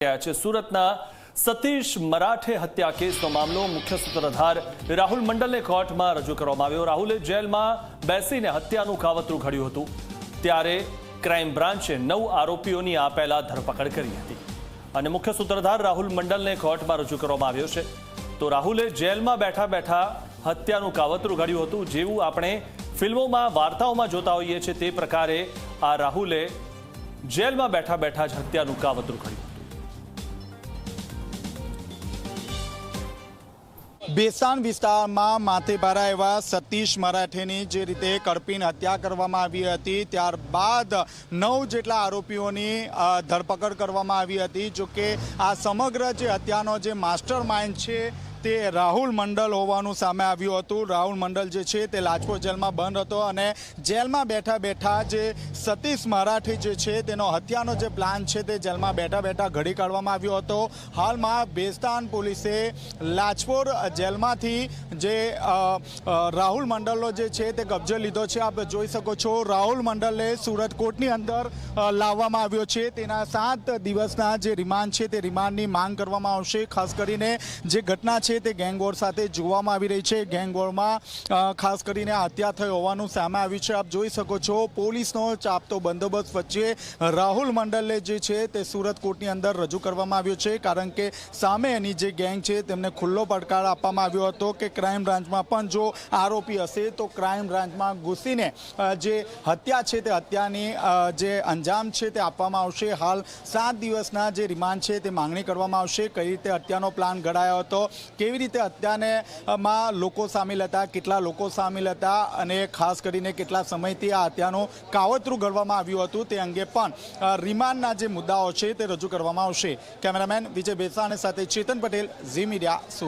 સુરતના સતીશ મરાઠે હત્યા કેસનો મામલો મુખ્ય સૂત્રધાર રાહુલ મંડલને કોર્ટમાં રજૂ કરવામાં આવ્યો। રાહુલે જેલમાં બેસીને હત્યાનું કાવતરું ઘડ્યું હતું, ત્યારે ક્રાઇમ બ્રાન્ચે 9 આરોપીઓની આ પહેલા ધરપકડ કરી હતી અને મુખ્ય સૂત્રધાર રાહુલ મંડલને કોર્ટમાં રજૂ કરવામાં આવ્યો છે। તો રાહુલે જેલમાં બેઠા બેઠા હત્યાનું કાવતરું ઘડ્યું હતું, જેવું આપણે ફિલ્મોમાં વાર્તાઓમાં જોતા હોઈએ છીએ તે પ્રકારે આ રાહુલે જેલમાં બેઠા બેઠા જ હત્યાનું કાવતરું ઘડ્યું। બેસાણ વિસ્તારમાં માથેભારા એવા સતીશ મરાઠેની જે રીતે કડપીને હત્યા કરવામાં આવી હતી, ત્યારબાદ 9 જેટલા આરોપીઓની ધરપકડ કરવામાં આવી હતી। જો કે આ સમગ્ર જે હત્યાનો જે માસ્ટર માઇન્ડ છે તે રાહુલ મંડલ હોવાનું સામે આવ્યું હતું। રાહુલ મંડલ જે છે તે લાજપોર જેલમાં બંધ હતો અને જેલમાં બેઠા બેઠા જે સતીશ મરાઠે જે છે તેનો હત્યાનો જે પ્લાન છે તે જેલમાં બેઠા બેઠા ઘડી કાઢવામાં આવ્યો હતો। હાલમાં બેસ્તાન પોલીસે લાજપોર જેલમાંથી જે રાહુલ મંડલનો જે છે તે કબજે લીધો છે। આપ જોઈ શકો છો, રાહુલ મંડલને સુરત કોર્ટની અંદર લાવવામાં આવ્યો છે। તેના 7 દિવસના જે રિમાન્ડ છે તે રિમાન્ડની માંગ કરવામાં આવશે। ખાસ કરીને જે ઘટના છે તે ગેંગવોર સાથે જોવામાં આવી રહી છે। ગેંગવોરમાં ખાસ કરીને હત્યા થઈ હોવાનું સામે આવ્યું છે। આપ જોઈ શકો છો, પોલીસનો ચાપતો બંદોબસ્ત વચ્ચે રાહુલ મંડલને જે છે તે સુરત કોર્ટની અંદર રજૂ કરવામાં આવ્યો છે, કારણ કે સામે એની જે ગેંગ છે તેમને ખુલ્લો પડકાર આપવામાં આવ્યો હતો કે ક્રાઇમ બ્રાન્ચમાં પણ જો આરોપી હશે તો ક્રાઇમ બ્રાન્ચમાં ઘૂસીને જે હત્યા છે તે હત્યાની જે અંજામ છે તે આપવામાં આવશે। હાલ 7 દિવસના જે રિમાન્ડ છે તે માંગણી કરવામાં આવશે। કઈ રીતે હત્યાનો પ્લાન ઘડાયો હતો, કેવી રીતે હત્યાને માં લોકો સામેલ હતા, કેટલા લોકો સામેલ હતા અને ખાસ કરીને કેટલા સમયથી આ હત્યાનું કાવતરું ઘડવામાં આવ્યું હતું, તે અંગે પણ રિમાન્ડના જે મુદ્દાઓ છે તે રજૂ કરવામાં આવશે। કેમેરામેન વિજય બેસાણ સાથે ચેતન પટેલ, ઝી મીડિયા, સુરત।